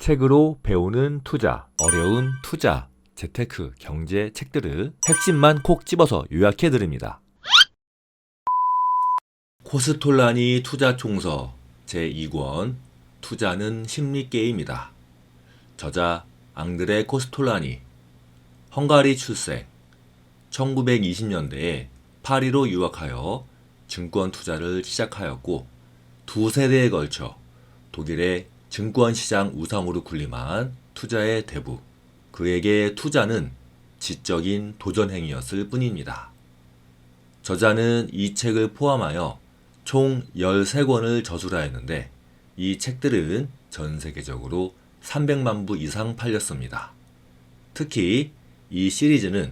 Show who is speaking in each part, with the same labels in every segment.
Speaker 1: 책으로 배우는 투자, 어려운 투자, 재테크, 경제 책들을 핵심만 콕 집어서 요약해 드립니다. 코스톨라니 투자 총서 제2권 투자는 심리게임이다. 저자 앙드레 코스톨라니, 헝가리 출생, 1920년대에 파리로 유학하여 증권 투자를 시작하였고 두 세대에 걸쳐 독일의 증권시장 우상으로 군림한 투자의 대부. 그에게 투자는 지적인 도전행위였을 뿐입니다. 저자는 이 책을 포함하여 총 13권을 저술하였는데 이 책들은 전 세계적으로 300만 부 이상 팔렸습니다. 특히 이 시리즈는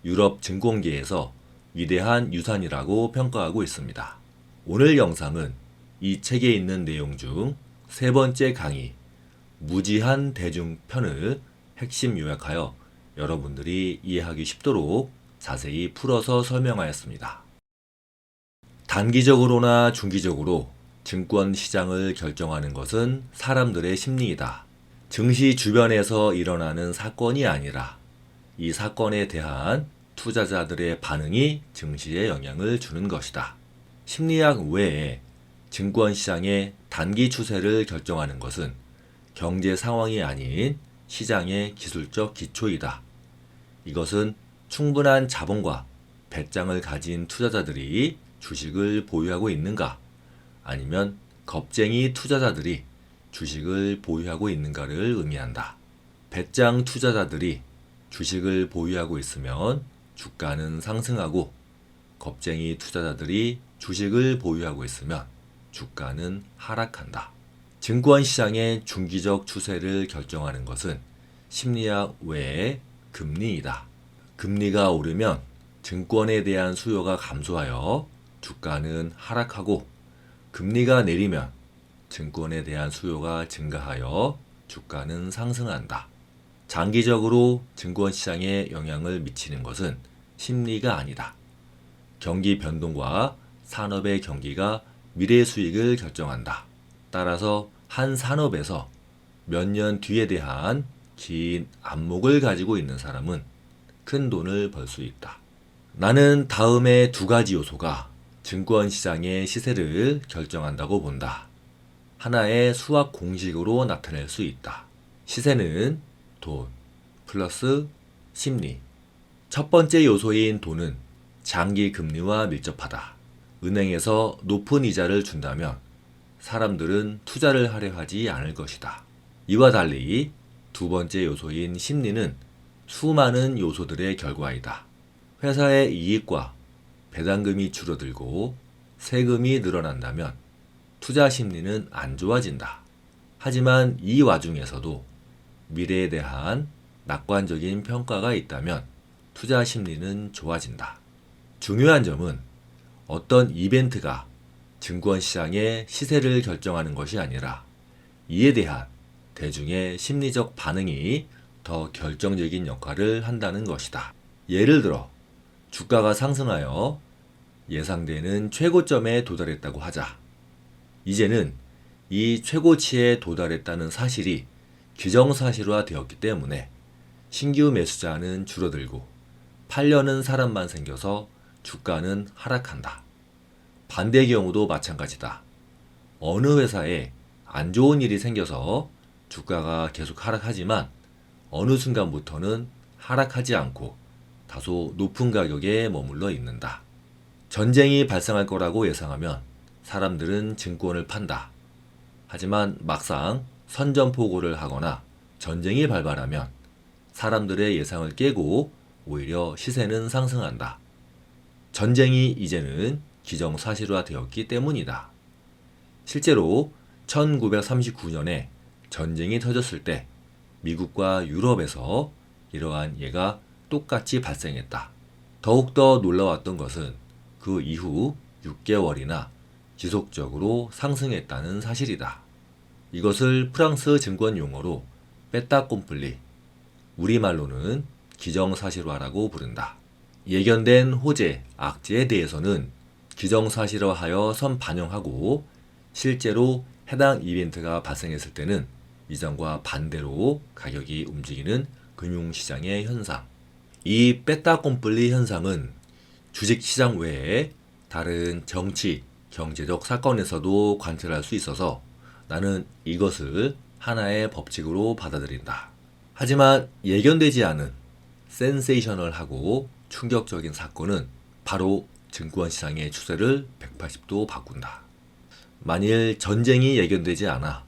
Speaker 1: 유럽 증권계에서 위대한 유산이라고 평가하고 있습니다. 오늘 영상은 이 책에 있는 내용 중 세 번째 강의, 무지한 대중 편을 핵심 요약하여 여러분들이 이해하기 쉽도록 자세히 풀어서 설명하였습니다. 단기적으로나 중기적으로 증권 시장을 결정하는 것은 사람들의 심리이다. 증시 주변에서 일어나는 사건이 아니라 이 사건에 대한 투자자들의 반응이 증시에 영향을 주는 것이다. 심리학 외에 증권 시장의 단기 추세를 결정하는 것은 경제 상황이 아닌 시장의 기술적 기초이다. 이것은 충분한 자본과 배짱을 가진 투자자들이 주식을 보유하고 있는가, 아니면 겁쟁이 투자자들이 주식을 보유하고 있는가를 의미한다. 배짱 투자자들이 주식을 보유하고 있으면 주가는 상승하고, 겁쟁이 투자자들이 주식을 보유하고 있으면 주가는 하락한다. 증권시장의 중기적 추세를 결정하는 것은 심리학 외에 금리이다. 금리가 오르면 증권에 대한 수요가 감소하여 주가는 하락하고, 금리가 내리면 증권에 대한 수요가 증가하여 주가는 상승한다. 장기적으로 증권시장에 영향을 미치는 것은 심리가 아니다. 경기 변동과 산업의 경기가 미래 수익을 결정한다. 따라서 한 산업에서 몇 년 뒤에 대한 긴 안목을 가지고 있는 사람은 큰 돈을 벌 수 있다. 나는 다음의 두 가지 요소가 증권시장의 시세를 결정한다고 본다. 하나의 수학 공식으로 나타낼 수 있다. 시세는 돈 플러스 심리. 첫 번째 요소인 돈은 장기 금리와 밀접하다. 은행에서 높은 이자를 준다면 사람들은 투자를 하려 하지 않을 것이다. 이와 달리 두 번째 요소인 심리는 수많은 요소들의 결과이다. 회사의 이익과 배당금이 줄어들고 세금이 늘어난다면 투자 심리는 안 좋아진다. 하지만 이 와중에서도 미래에 대한 낙관적인 평가가 있다면 투자 심리는 좋아진다. 중요한 점은 어떤 이벤트가 증권시장의 시세를 결정하는 것이 아니라 이에 대한 대중의 심리적 반응이 더 결정적인 역할을 한다는 것이다. 예를 들어 주가가 상승하여 예상되는 최고점에 도달했다고 하자. 이제는 이 최고치에 도달했다는 사실이 기정사실화 되었기 때문에 신규 매수자는 줄어들고 팔려는 사람만 생겨서 주가는 하락한다. 반대 경우도 마찬가지다. 어느 회사에 안 좋은 일이 생겨서 주가가 계속 하락하지만 어느 순간부터는 하락하지 않고 다소 높은 가격에 머물러 있는다. 전쟁이 발생할 거라고 예상하면 사람들은 증권을 판다. 하지만 막상 선전포고를 하거나 전쟁이 발발하면 사람들의 예상을 깨고 오히려 시세는 상승한다. 전쟁이 이제는 기정사실화 되었기 때문이다. 실제로 1939년에 전쟁이 터졌을 때 미국과 유럽에서 이러한 예가 똑같이 발생했다. 더욱더 놀라웠던 것은 그 이후 6개월이나 지속적으로 상승했다는 사실이다. 이것을 프랑스 증권 용어로 빼따꼼플리, 우리말로는 기정사실화라고 부른다. 예견된 호재, 악재에 대해서는 기정사실화하여 선반영하고 실제로 해당 이벤트가 발생했을 때는 이전과 반대로 가격이 움직이는 금융시장의 현상. 이 빼따꼼플리 현상은 주식시장 외에 다른 정치, 경제적 사건에서도 관찰할 수 있어서 나는 이것을 하나의 법칙으로 받아들인다. 하지만 예견되지 않은 센세이셔널하고 충격적인 사건은 바로 증권시장의 추세를 180도 바꾼다. 만일 전쟁이 예견되지 않아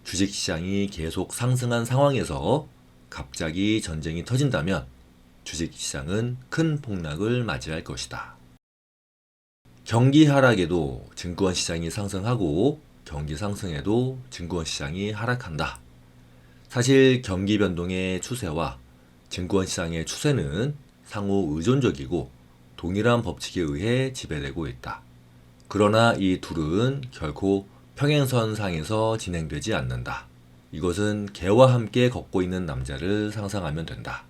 Speaker 1: 주식시장이 계속 상승한 상황에서 갑자기 전쟁이 터진다면 주식시장은 큰 폭락을 맞이할 것이다. 경기 하락에도 증권시장이 상승하고 경기 상승에도 증권시장이 하락한다. 사실 경기 변동의 추세와 증권시장의 추세는 상호 의존적이고 동일한 법칙에 의해 지배되고 있다. 그러나 이 둘은 결코 평행선상에서 진행되지 않는다. 이것은 개와 함께 걷고 있는 남자를 상상하면 된다.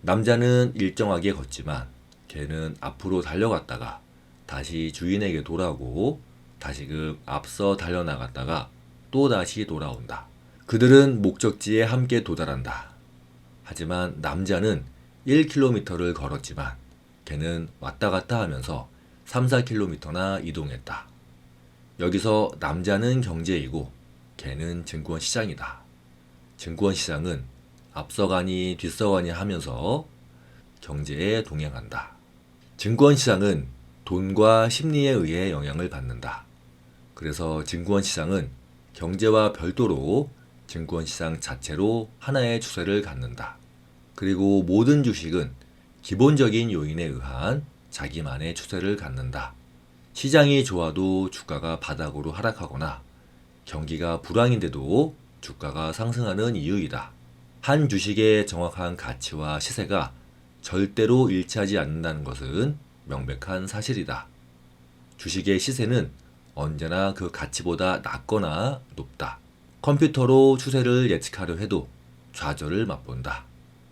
Speaker 1: 남자는 일정하게 걷지만 개는 앞으로 달려갔다가 다시 주인에게 돌아오고 다시금 앞서 달려나갔다가 또 다시 돌아온다. 그들은 목적지에 함께 도달한다. 하지만 남자는 1km를 걸었지만 개는 왔다 갔다 하면서 3, 4km나 이동했다. 여기서 남자는 경제이고 개는 증권시장이다. 증권시장은 앞서가니 뒤서가니 하면서 경제에 동행한다. 증권시장은 돈과 심리에 의해 영향을 받는다. 그래서 증권시장은 경제와 별도로 증권시장 자체로 하나의 추세를 갖는다. 그리고 모든 주식은 기본적인 요인에 의한 자기만의 추세를 갖는다. 시장이 좋아도 주가가 바닥으로 하락하거나 경기가 불황인데도 주가가 상승하는 이유이다. 한 주식의 정확한 가치와 시세가 절대로 일치하지 않는다는 것은 명백한 사실이다. 주식의 시세는 언제나 그 가치보다 낮거나 높다. 컴퓨터로 추세를 예측하려 해도 좌절을 맛본다.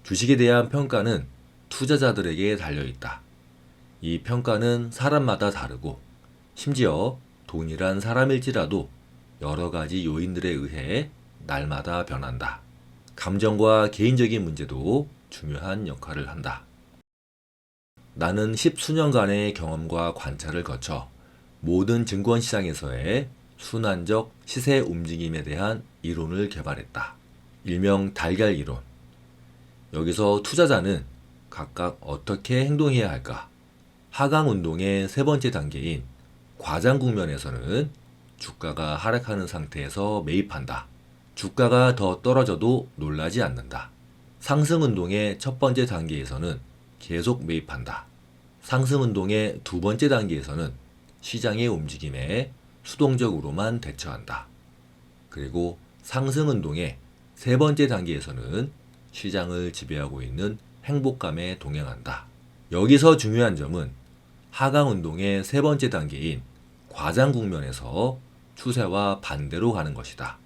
Speaker 1: 주식에 대한 평가는 투자자들에게 달려있다. 이 평가는 사람마다 다르고 심지어 동일한 사람일지라도 여러 가지 요인들에 의해 날마다 변한다. 감정과 개인적인 문제도 중요한 역할을 한다. 나는 10수년간의 경험과 관찰을 거쳐 모든 증권시장에서의 순환적 시세 움직임에 대한 이론을 개발했다. 일명 달걀 이론. 여기서 투자자는 각각 어떻게 행동해야 할까? 하강 운동의 세 번째 단계인 과장 국면에서는 주가가 하락하는 상태에서 매입한다. 주가가 더 떨어져도 놀라지 않는다. 상승 운동의 첫 번째 단계에서는 계속 매입한다. 상승 운동의 두 번째 단계에서는 시장의 움직임에 수동적으로만 대처한다. 그리고 상승 운동의 세 번째 단계에서는 시장을 지배하고 있는 행복감에 동행한다. 여기서 중요한 점은 하강 운동의 세 번째 단계인 과장 국면에서 추세와 반대로 가는 것이다.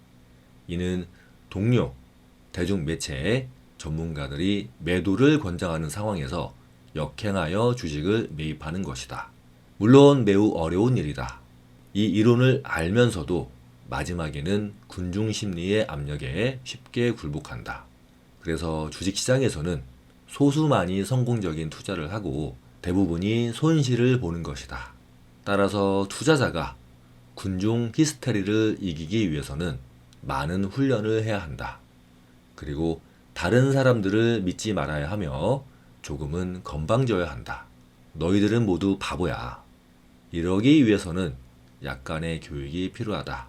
Speaker 1: 이는 동료, 대중매체, 전문가들이 매도를 권장하는 상황에서 역행하여 주식을 매입하는 것이다. 물론 매우 어려운 일이다. 이 이론을 알면서도 마지막에는 군중 심리의 압력에 쉽게 굴복한다. 그래서 주식시장에서는 소수만이 성공적인 투자를 하고 대부분이 손실을 보는 것이다. 따라서 투자자가 군중 히스테리를 이기기 위해서는 많은 훈련을 해야 한다. 그리고 다른 사람들을 믿지 말아야 하며 조금은 건방져야 한다. 너희들은 모두 바보야. 이러기 위해서는 약간의 교육이 필요하다.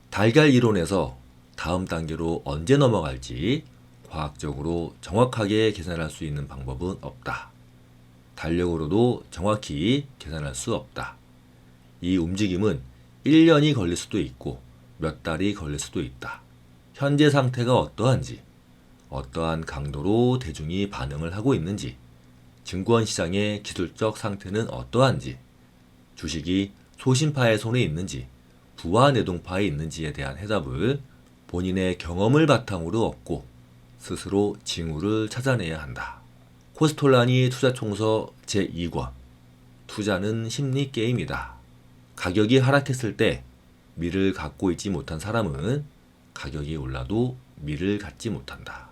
Speaker 1: 달걀 이론에서 다음 단계로 언제 넘어갈지 과학적으로 정확하게 계산할 수 있는 방법은 없다. 달력으로도 정확히 계산할 수 없다. 이 움직임은 1년이 걸릴 수도 있고 몇 달이 걸릴 수도 있다. 현재 상태가 어떠한지, 어떠한 강도로 대중이 반응을 하고 있는지, 증권시장의 기술적 상태는 어떠한지, 주식이 소신파의 손에 있는지, 부와 내동파에 있는지에 대한 해답을 본인의 경험을 바탕으로 얻고 스스로 징후를 찾아내야 한다. 코스톨라니 투자총서 제2권 투자는 심리게임이다. 가격이 하락했을 때 미를 갖고 있지 못한 사람은 가격이 올라도 미를 갖지 못한다.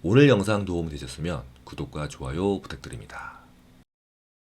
Speaker 1: 오늘 영상 도움이 되셨으면 구독과 좋아요 부탁드립니다.